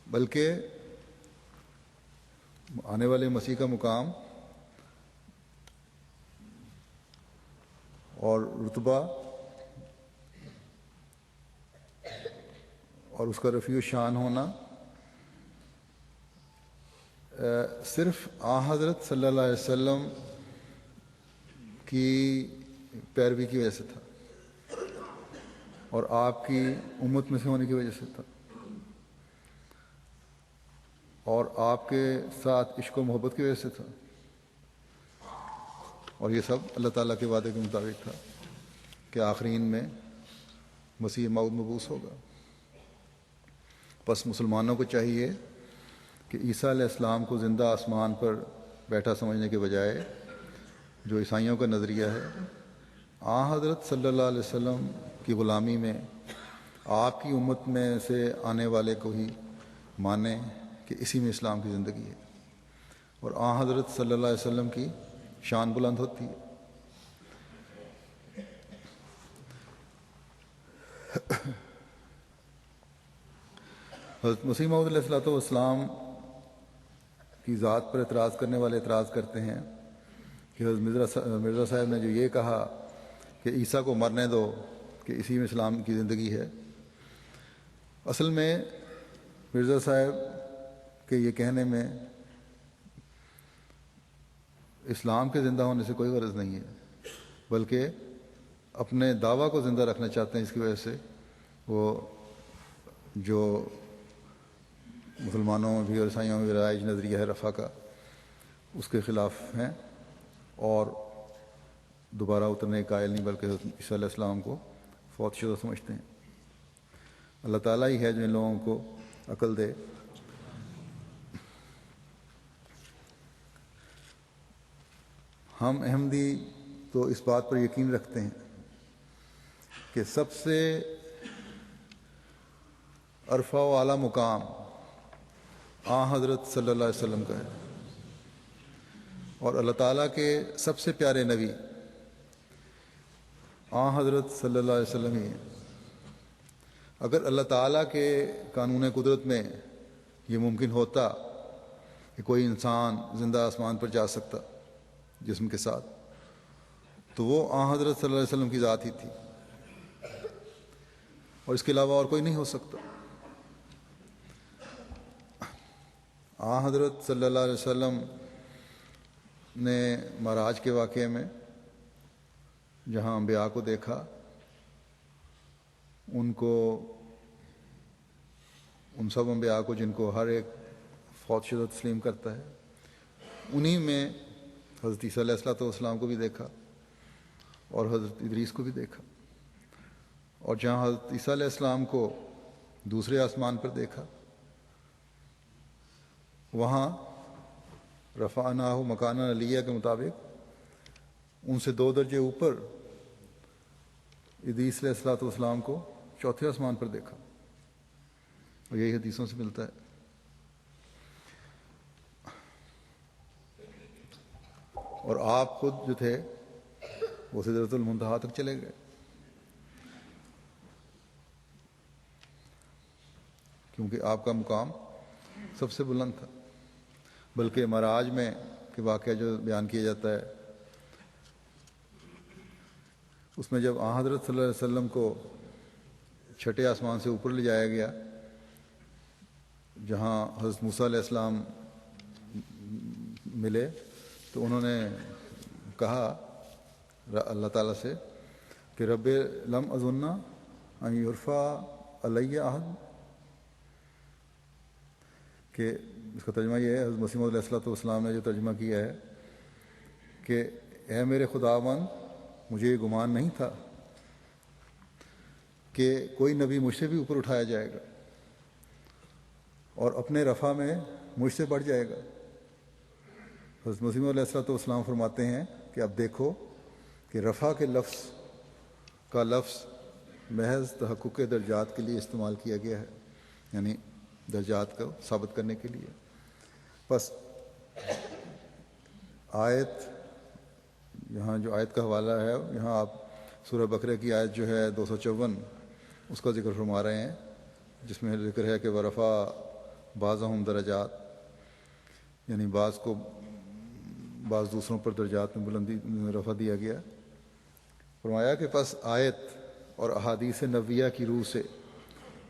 بلکہ آنے والے مسیح کا مقام اور رتبہ اور اس کا رفیع شان ہونا صرف حضرت صلی اللہ علیہ وسلم کی پیروی کی وجہ سے تھا اور آپ کی امت میں سے ہونے کی وجہ سے تھا، اور آپ کے ساتھ عشق و محبت کی وجہ سے تھا، اور یہ سب اللہ تعالیٰ کے وعدے کے مطابق تھا کہ آخرین میں مسیح موعود مبعوث ہوگا۔ پس مسلمانوں کو چاہیے کہ عیسیٰ علیہ السلام کو زندہ آسمان پر بیٹھا سمجھنے کے بجائے جو عیسائیوں کا نظریہ ہے، حضرت صلی اللہ علیہ وسلم کی غلامی میں آپ کی امت میں سے آنے والے کو ہی مانیں کہ اسی میں اسلام کی زندگی ہے اور حضرت صلی اللہ علیہ وسلم کی شان بلند ہوتی ہے۔ حضرت مسیح موعود علیہ الصلوۃ والسلام کی ذات پر اعتراض کرنے والے اعتراض کرتے ہیں کہ حضرت مرزا صاحب نے جو یہ کہا کہ عیسیٰ کو مرنے دو کہ اسی میں اسلام کی زندگی ہے، اصل میں مرزا صاحب کے یہ کہنے میں اسلام کے زندہ ہونے سے کوئی غرض نہیں ہے، بلکہ اپنے دعویٰ کو زندہ رکھنا چاہتے ہیں، اس کی وجہ سے وہ جو مسلمانوں میں بھی اور عیسائیوں میں بھی رائج نظریہ ہے رفع کا، اس کے خلاف ہیں اور دوبارہ اترنے کے قائل نہیں، بلکہ عیسیٰ علیہ السلام کو فوت شدہ سمجھتے ہیں۔ اللہ تعالیٰ ہی ہے جو ان لوگوں کو عقل دے۔ ہم احمدی تو اس بات پر یقین رکھتے ہیں کہ سب سے عرفہ و اعلیٰ مقام حضرت صلی اللہ علیہ وسلم کا ہے، اور اللہ تعالیٰ کے سب سے پیارے نبی حضرت صلی اللہ علیہ وسلم ہی ہیں۔ اگر اللہ تعالیٰ کے قانون قدرت میں یہ ممکن ہوتا کہ کوئی انسان زندہ آسمان پر جا سکتا جسم کے ساتھ، تو وہ حضرت صلی اللہ علیہ وسلم کی ذات ہی تھی، اور اس کے علاوہ اور کوئی نہیں ہو سکتا۔ حضرت صلی اللہ علیہ وسلم نے معراج کے واقعے میں جہاں انبیاء کو دیکھا، ان سب انبیاء کو جن کو ہر ایک فوت شدہ تسلیم کرتا ہے، انہی میں حضرت عیسیٰ علیہ السلام کو بھی دیکھا اور حضرت ادریس کو بھی دیکھا، اور جہاں حضرت عیسیٰ علیہ السلام کو دوسرے آسمان پر دیکھا، وہاں رفعناہ مکانا علیہ کے مطابق ان سے 2 درجے اوپر ادریس علیہ السلام کو چوتھے آسمان پر دیکھا، اور یہی حدیثوں سے ملتا ہے۔ اور آپ خود جو تھے وہ سدرۃ المنتہا تک چلے گئے، کیونکہ آپ کا مقام سب سے بلند تھا۔ بلکہ معراج میں کہ واقعہ جو بیان کیا جاتا ہے، اس میں جب حضرت صلی اللہ علیہ وسلم کو چھٹے آسمان سے اوپر لے جایا گیا، جہاں حضرت موسیٰ علیہ السلام ملے، تو انہوں نے کہا اللہ تعالیٰ سے کہ رب لم اظن ان یرفع علی احد، کہ اس کا ترجمہ یہ ہے، حضرت مسیح موعود علیہ السلام نے جو ترجمہ کیا ہے کہ اے میرے خداوند، مجھے یہ گمان نہیں تھا کہ کوئی نبی مجھ سے بھی اوپر اٹھایا جائے گا اور اپنے رفع میں مجھ سے بڑھ جائے گا۔ حضرت مسیح موعود علیہ السلام فرماتے ہیں کہ اب دیکھو کہ رفع کے لفظ محض تحقق درجات کے لیے استعمال کیا گیا ہے، یعنی درجات کو ثابت کرنے کے لیے۔ بس یہاں جو آیت کا حوالہ ہے، یہاں آپ سورہ بقرہ کی آیت جو ہے 254 اس کا ذکر فرما رہے ہیں، جس میں ذکر ہے کہ ورفع بعضہم درجات، یعنی بعض کو بعض دوسروں پر درجات میں بلندی رفع دیا گیا۔ فرمایا کہ پس آیت اور احادیث نبویہ کی روح سے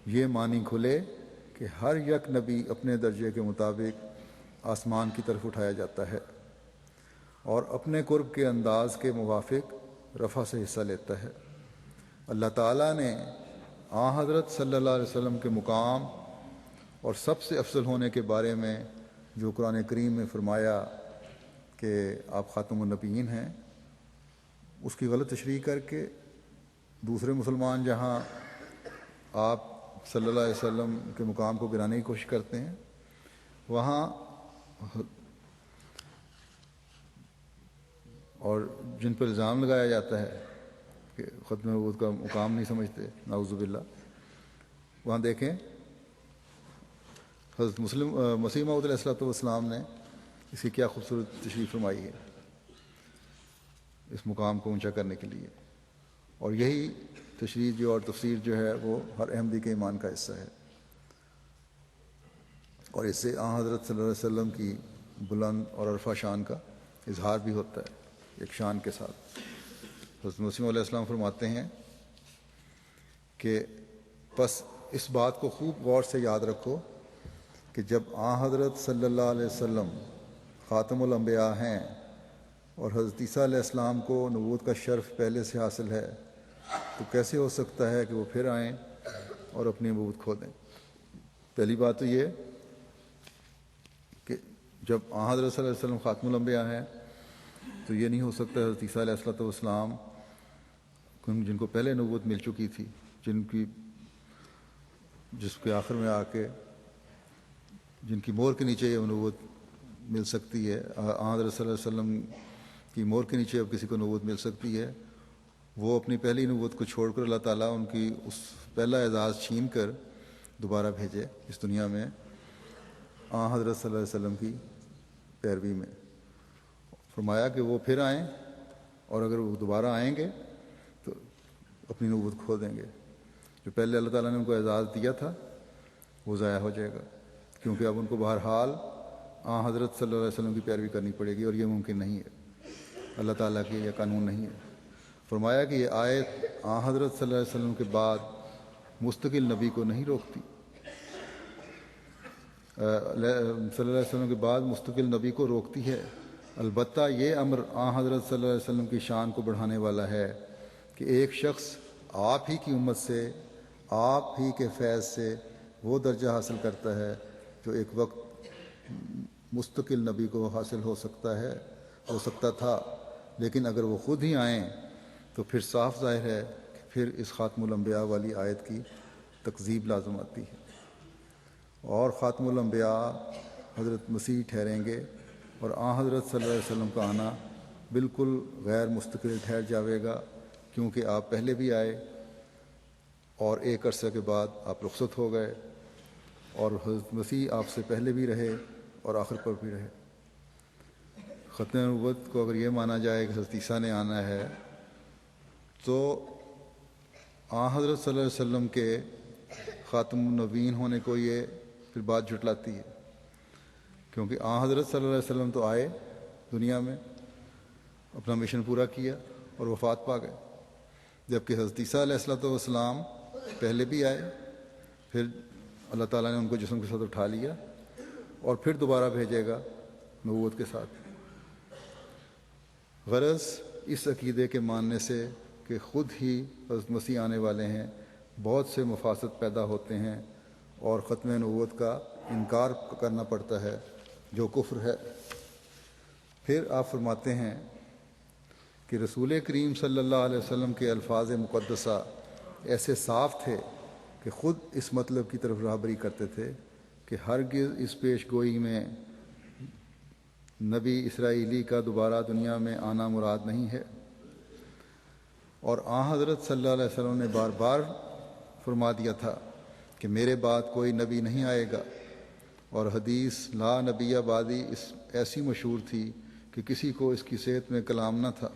یہ معنی کھلے کہ ہر یک نبی اپنے درجے کے مطابق آسمان کی طرف اٹھایا جاتا ہے اور اپنے قرب کے انداز کے موافق رفع سے حصہ لیتا ہے۔ اللہ تعالیٰ نے حضرت صلی اللہ علیہ وسلم کے مقام اور سب سے افضل ہونے کے بارے میں جو قرآن کریم میں فرمایا کہ آپ خاتم النبیین ہیں، اس کی غلط تشریح کر کے دوسرے مسلمان جہاں آپ صلی اللہ علیہ وسلم کے مقام کو گرانے کی کوشش کرتے ہیں، وہاں اور جن پر الزام لگایا جاتا ہے کہ ختم نبوت کا مقام نہیں سمجھتے، نعوذ باللہ، وہاں دیکھیں حضرت مسیح موعود علیہ الصلوۃ والسلام نے اس کی کیا خوبصورت تشریح فرمائی ہے اس مقام کو اونچا کرنے کے لیے، اور یہی تشریح جو اور تفسیر جو ہے وہ ہر احمدی کے ایمان کا حصہ ہے، اور اس سے حضرت صلی اللہ علیہ وسلم کی بلند اور عرفہ شان کا اظہار بھی ہوتا ہے ایک شان کے ساتھ۔ حضرت مسیح علیہ السلام فرماتے ہیں کہ بس اس بات کو خوب غور سے یاد رکھو کہ جب حضرت صلی اللہ علیہ وسلم خاتم الانبیاء ہیں اور حضرت عیسیٰ علیہ السلام کو نبوت کا شرف پہلے سے حاصل ہے، تو کیسے ہو سکتا ہے کہ وہ پھر آئیں اور اپنی نبوت کھو دیں؟ پہلی بات تو یہ کہ جب حضرت صلی اللہ علیہ وسلم خاتم الانبیاء ہیں تو یہ نہیں ہو سکتا حضرت عیسیٰ علیہ الصلوۃ والسلام جن کو پہلے نبوت مل چکی تھی، جس کے آخر میں آ کے جن کی مور کے نیچے یہ نبوت مل سکتی ہے، حضرت صلی اللہ علیہ وسلم کی مور کے نیچے اب کسی کو نبوت مل سکتی ہے، وہ اپنی پہلی نبوت کو چھوڑ کر اللہ تعالیٰ ان کی اس پہلا اعزاز چھین کر دوبارہ بھیجے اس دنیا میں حضرت صلی اللہ علیہ وسلم کی پیروی میں۔ فرمایا کہ وہ پھر آئیں، اور اگر وہ دوبارہ آئیں گے تو اپنی نبوت کھو دیں گے، جو پہلے اللہ تعالیٰ نے ان کو اعزاز دیا تھا وہ ضائع ہو جائے گا، کیونکہ اب ان کو بہرحال حضرت صلی اللہ علیہ وسلم کی پیروی کرنی پڑے گی، اور یہ ممکن نہیں ہے، اللہ تعالیٰ کی یہ قانون نہیں ہے۔ فرمایا کہ یہ آیت حضرت صلی اللہ علیہ وسلم کے بعد مستقل نبی کو نہیں روکتی، صلی اللہ علیہ وسلم کے بعد مستقل نبی کو روکتی ہے، البتہ یہ امر حضرت صلی اللہ علیہ وسلم کی شان کو بڑھانے والا ہے کہ ایک شخص آپ ہی کی امت سے، آپ ہی کے فیض سے وہ درجہ حاصل کرتا ہے جو ایک وقت مستقل نبی کو حاصل ہو سکتا تھا، لیکن اگر وہ خود ہی آئیں تو پھر صاف ظاہر ہے کہ پھر اس خاتم الانبیاء والی آیت کی تکذیب لازم آتی ہے، اور خاتم الانبیاء حضرت مسیح ٹھہریں گے، اور حضرت صلی اللہ علیہ وسلم کا آنا بالکل غیر مستقل ٹھہر جاوے گا، کیونکہ آپ پہلے بھی آئے اور ایک عرصے کے بعد آپ رخصت ہو گئے، اور حضرت مسیح آپ سے پہلے بھی رہے اور آخر پر بھی رہے۔ ختم نبوت کو اگر یہ مانا جائے کہ حضرت عیسیٰ نے آنا ہے، تو حضرت صلی اللہ علیہ وسلم کے خاتم النبیین ہونے کو یہ پھر بات جھٹلاتی ہے، کیونکہ حضرت صلی اللہ علیہ وسلم تو آئے دنیا میں، اپنا مشن پورا کیا اور وفات پا گئے، جبکہ حضرت عیسیٰ علیہ الصلوۃ والسلام پہلے بھی آئے، پھر اللہ تعالیٰ نے ان کو جسم کے ساتھ اٹھا لیا اور پھر دوبارہ بھیجے گا نبوت کے ساتھ۔ غرض اس عقیدے کے ماننے سے کہ خود ہی حضرت مسیح آنے والے ہیں بہت سے مفاسد پیدا ہوتے ہیں، اور ختم نبوت کا انکار کرنا پڑتا ہے جو کفر ہے۔ پھر آپ فرماتے ہیں کہ رسول کریم صلی اللہ علیہ وسلم کے الفاظ مقدسہ ایسے صاف تھے کہ خود اس مطلب کی طرف راہبری کرتے تھے کہ ہرگز اس پیش گوئی میں نبی اسرائیلی کا دوبارہ دنیا میں آنا مراد نہیں ہے، اور حضرت صلی اللہ علیہ وسلم نے بار بار فرما دیا تھا کہ میرے بعد کوئی نبی نہیں آئے گا، اور حدیث لا نبی بعدی ایسی مشہور تھی کہ کسی کو اس کی صحت میں کلام نہ تھا،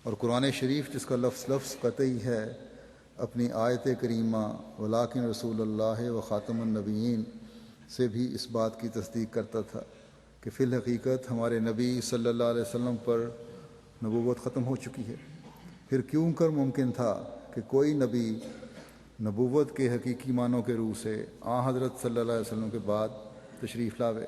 اور قرآن شریف جس کا لفظ قطعی ہے اپنی آیت کریمہ ولیکن رسول اللہ و خاتم النبیین سے بھی اس بات کی تصدیق کرتا تھا کہ فی الحقیقت ہمارے نبی صلی اللہ علیہ وسلم پر نبوت ختم ہو چکی ہے، پھر کیوں کر ممکن تھا کہ کوئی نبی نبوت کے حقیقی معنوں کے روح سے حضرت صلی اللہ علیہ وسلم کے بعد تشریف لاوے۔